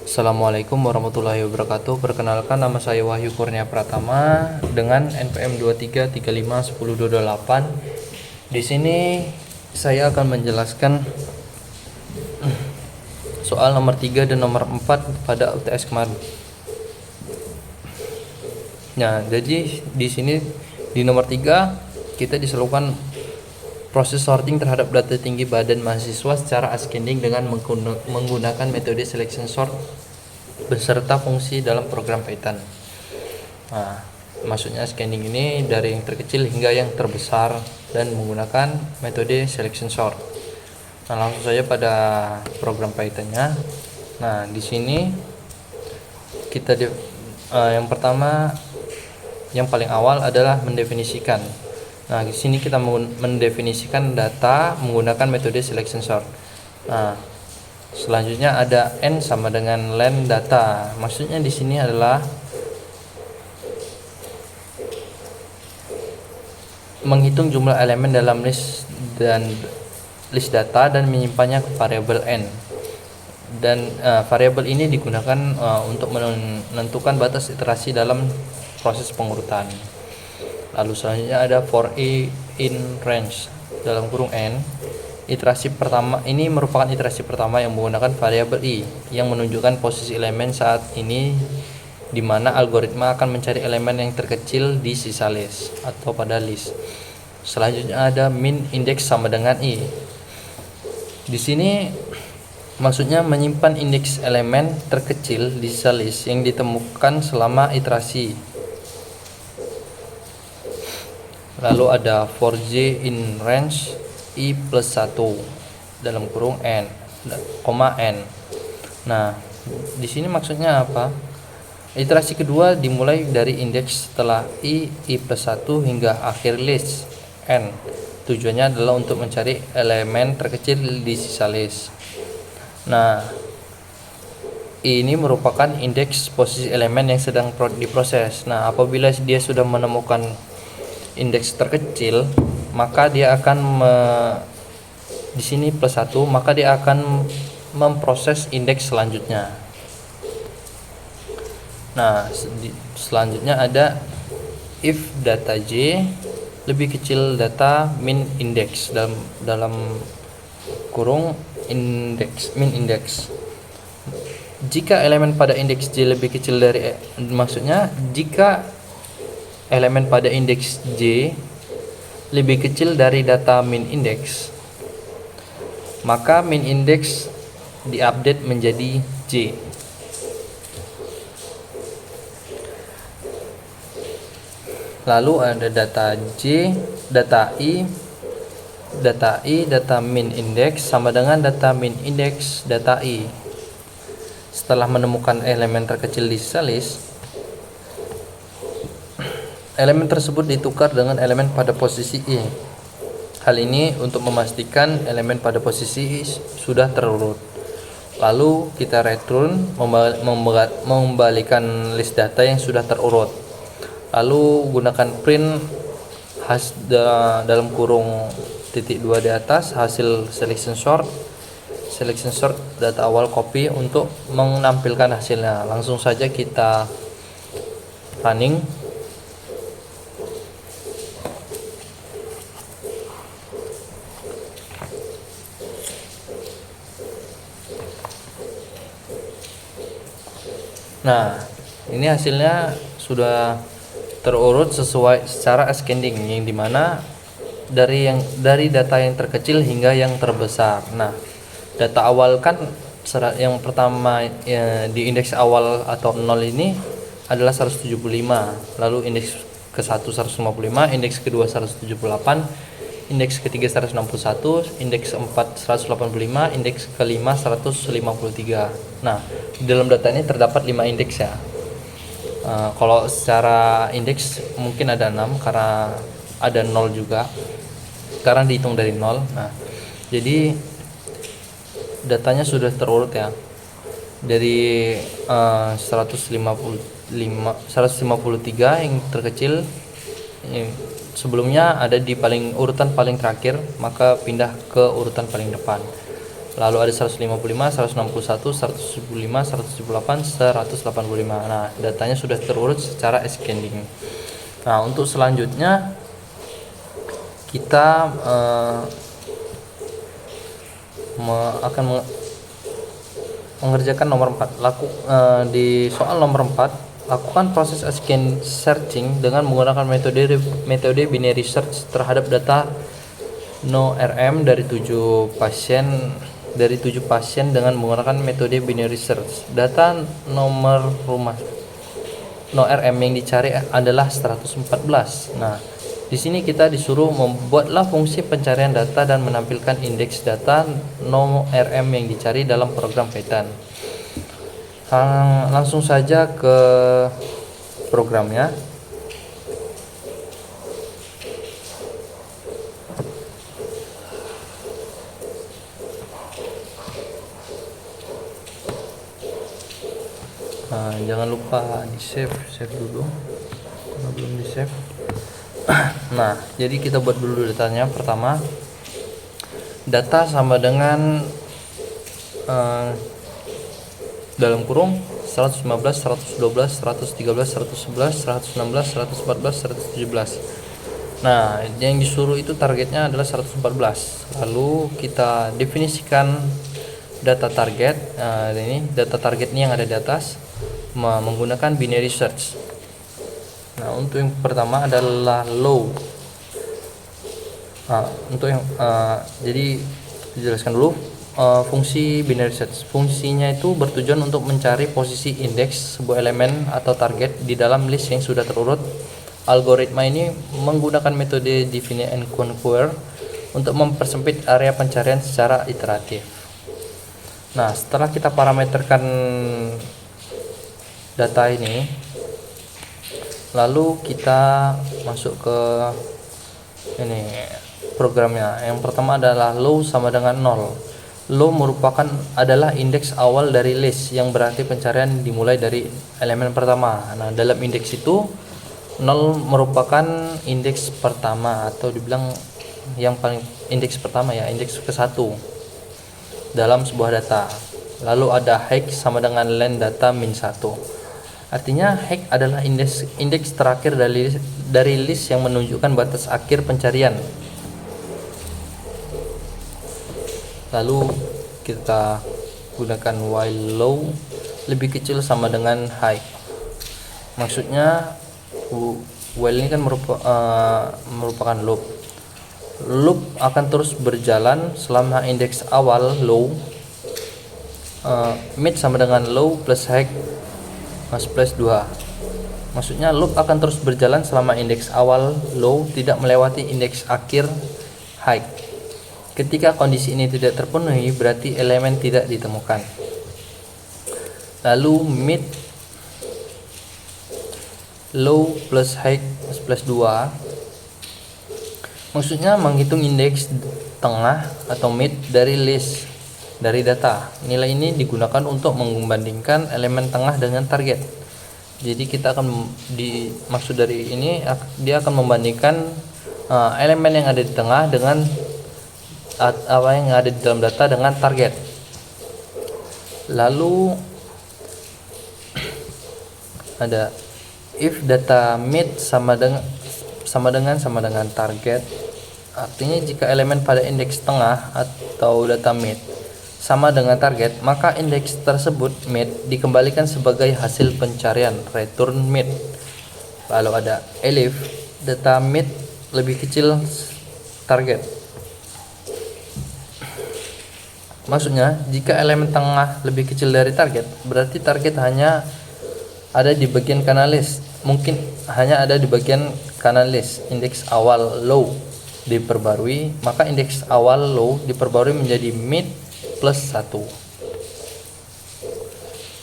Assalamualaikum warahmatullahi wabarakatuh. Perkenalkan, nama saya Wahyu Kurnia Pratama dengan NPM 23351028. Di sini saya akan menjelaskan soal nomor 3 dan nomor 4 pada UTS kemarin. Nah, jadi di sini di nomor 3 kita diserukan proses sorting terhadap data tinggi badan mahasiswa secara ascending dengan menggunakan metode selection sort beserta fungsi dalam program Python. Nah, maksudnya ascending ini dari yang terkecil hingga yang terbesar dan menggunakan metode selection sort. Nah, langsung saja pada program Pythonnya. Nah, di sini kita yang pertama, yang paling awal adalah mendefinisikan. Nah, di sini kita mendefinisikan data menggunakan metode selection sort. Nah, selanjutnya ada n sama dengan len data. Maksudnya di sini adalah menghitung jumlah elemen dalam list data dan menyimpannya ke variabel n. Dan variabel ini digunakan untuk menentukan batas iterasi dalam proses pengurutan. Lalu selanjutnya ada for i in range dalam kurung n. Iterasi pertama ini merupakan iterasi pertama yang menggunakan variabel i yang menunjukkan posisi elemen saat ini, di mana algoritma akan mencari elemen yang terkecil di sisa list atau pada list. Selanjutnya ada min index sama dengan i. Di sini maksudnya menyimpan indeks elemen terkecil di sisa list yang ditemukan selama iterasi. Lalu ada for j in range i plus 1 dalam kurung n, n. Nah, di sini maksudnya apa? Iterasi kedua dimulai dari indeks setelah i plus 1 hingga akhir list n. Tujuannya adalah untuk mencari elemen terkecil di sisa list. Nah, ini merupakan indeks posisi elemen yang sedang diproses. Nah, apabila dia sudah menemukan indeks terkecil, maka dia akan di sini plus 1, maka dia akan memproses indeks selanjutnya. Nah, selanjutnya ada if data j lebih kecil data min index dalam kurung indeks min index. Jika elemen pada indeks j lebih kecil dari maksudnya jika elemen pada indeks j lebih kecil dari data min index, maka min index diupdate menjadi j. Lalu ada data j, data i, data min index sama dengan data min index data i. Setelah menemukan elemen terkecil di sisa list, elemen tersebut ditukar dengan elemen pada posisi i. Hal ini untuk memastikan elemen pada posisi i sudah terurut. Lalu kita return mengembalikan list data yang sudah terurut. Lalu gunakan print dalam kurung titik 2 di atas hasil selection sort data awal copy untuk menampilkan hasilnya. Langsung saja kita running. Nah, ini hasilnya sudah terurut sesuai secara ascending, yang dimana dari data yang terkecil hingga yang terbesar. Nah, data awal kan yang pertama ya, di indeks awal atau 0 ini adalah 175, lalu indeks ke-1 155, indeks kedua 178, indeks ketiga 161, indeks keempat 185, indeks kelima 153. Nah, di dalam data ini terdapat 5 indeks ya. Kalau secara indeks mungkin ada 6 karena ada 0 juga, karena dihitung dari 0. Nah, jadi datanya sudah terurut ya, dari 153 yang terkecil sebelumnya ada di urutan paling terakhir, maka pindah ke urutan paling depan. lalu ada 155, 161, 175, 178, 185. Nah, datanya sudah terurut secara ascending. Nah, untuk selanjutnya kita akan mengerjakan nomor 4. Di soal nomor 4, lakukan proses ascending searching dengan menggunakan metode binary search terhadap data NO-RM dari 7 pasien dengan menggunakan metode binary search. Data nomor rumah NO-RM yang dicari adalah 114. Nah, di sini kita disuruh membuatlah fungsi pencarian data dan menampilkan indeks data NO-RM yang dicari dalam program Python. Langsung saja ke programnya. Jangan lupa di save dulu kalau belum di save. Nah, jadi kita buat dulu datanya. Pertama, data sama dengan dalam kurung 115, 112, 113, 111, 116, 114, 117. Nah, yang disuruh itu targetnya adalah 114. Lalu kita definisikan data target. Ini data target ini yang ada di atas menggunakan binary search. Nah, untuk yang pertama adalah low. Untuk yang jadi dijelaskan dulu fungsi binary search. Fungsinya itu bertujuan untuk mencari posisi indeks sebuah elemen atau target di dalam list yang sudah terurut. Algoritma ini menggunakan metode divide and conquer untuk mempersempit area pencarian secara iteratif. Nah, setelah kita parameterkan data ini, lalu kita masuk ke ini programnya. Yang pertama adalah low sama dengan 0. Low adalah indeks awal dari list, yang berarti pencarian dimulai dari elemen pertama. Nah, dalam indeks itu 0 merupakan indeks pertama, atau dibilang yang paling indeks pertama ya, indeks ke-1 dalam sebuah data. Lalu ada high sama dengan len data min 1. Artinya high adalah indeks terakhir dari list yang menunjukkan batas akhir pencarian. Lalu kita gunakan while low lebih kecil sama dengan high. Maksudnya while ini kan merupakan loop. Loop akan terus berjalan selama indeks awal low, mid sama dengan low plus high plus 2. Maksudnya loop akan terus berjalan selama indeks awal low tidak melewati indeks akhir high. Ketika kondisi ini tidak terpenuhi, berarti elemen tidak ditemukan. Lalu mid low plus high plus 2 maksudnya menghitung indeks tengah atau mid dari list dari data. Nilai ini digunakan untuk membandingkan elemen tengah dengan target. Jadi kita akan maksud dari ini, dia akan membandingkan elemen yang ada di tengah dengan apa yang ada di dalam data dengan target. Lalu ada if data mid sama dengan target, artinya jika elemen pada indeks tengah atau data mid sama dengan target, maka indeks tersebut mid dikembalikan sebagai hasil pencarian, return mid. Lalu ada elif data mid lebih kecil target. Maksudnya jika elemen tengah lebih kecil dari target, berarti target hanya ada di bagian kanan list, mungkin hanya ada di bagian kanan list. Indeks awal low diperbarui, maka indeks awal low diperbarui menjadi mid plus 1.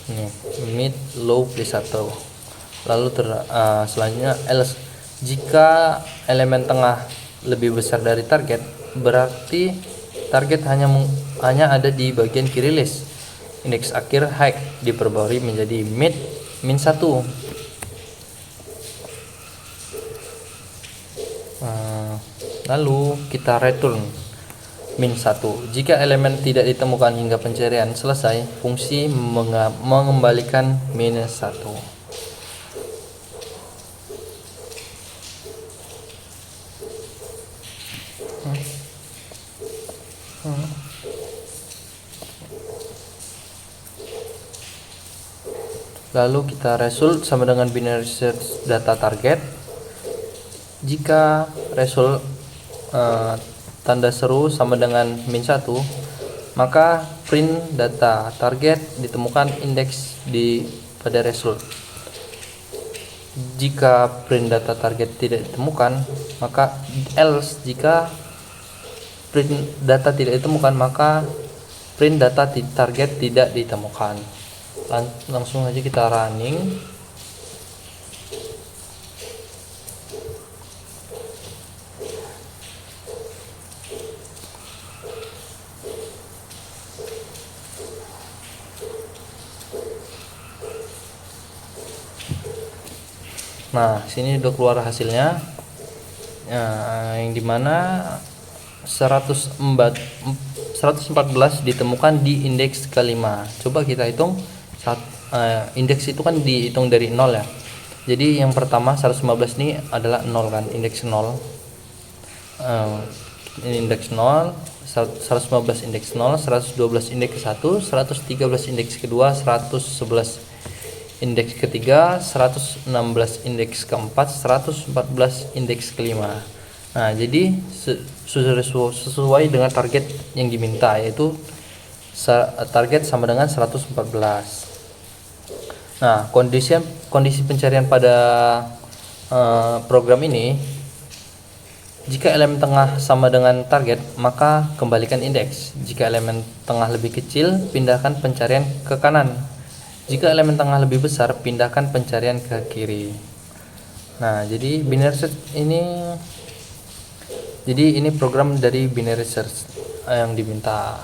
Ini mid low plus 1. Lalu selanjutnya else, jika elemen tengah lebih besar dari target, berarti target hanya ada di bagian kiri list. Indeks akhir high diperbarui menjadi mid min 1. Lalu kita return -1. Jika elemen tidak ditemukan hingga pencarian selesai, fungsi mengembalikan -1. Lalu kita result sama dengan binary search data target. Jika result tanda seru sama dengan -1, maka print data target ditemukan indeks pada result. Jika print data target tidak ditemukan, maka else. Jika print data tidak ditemukan, maka print data target tidak ditemukan. Langsung aja kita running. Nah, sini udah keluar hasilnya. Yang dimana 114 ditemukan di indeks kelima. Coba kita hitung. Indeks itu kan dihitung dari 0 ya. Jadi yang pertama 115 ini adalah 0 kan, indeks 0. Indeks 0, 115 indeks 0, 112 indeks 1, 113 indeks kedua, 111 indeks ketiga, 116 indeks keempat, 114 indeks kelima. Nah, jadi sesuai dengan target yang diminta, yaitu target sama dengan 114. Nah, kondisi pencarian pada program ini, jika elemen tengah sama dengan target, maka kembalikan indeks. Jika elemen tengah lebih kecil, pindahkan pencarian ke kanan. Jika elemen tengah lebih besar, pindahkan pencarian ke kiri. Nah, jadi binary search ini, program dari binary search yang diminta.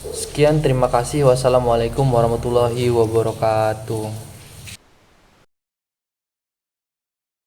Sekian, terima kasih. Wassalamualaikum warahmatullahi wabarakatuh.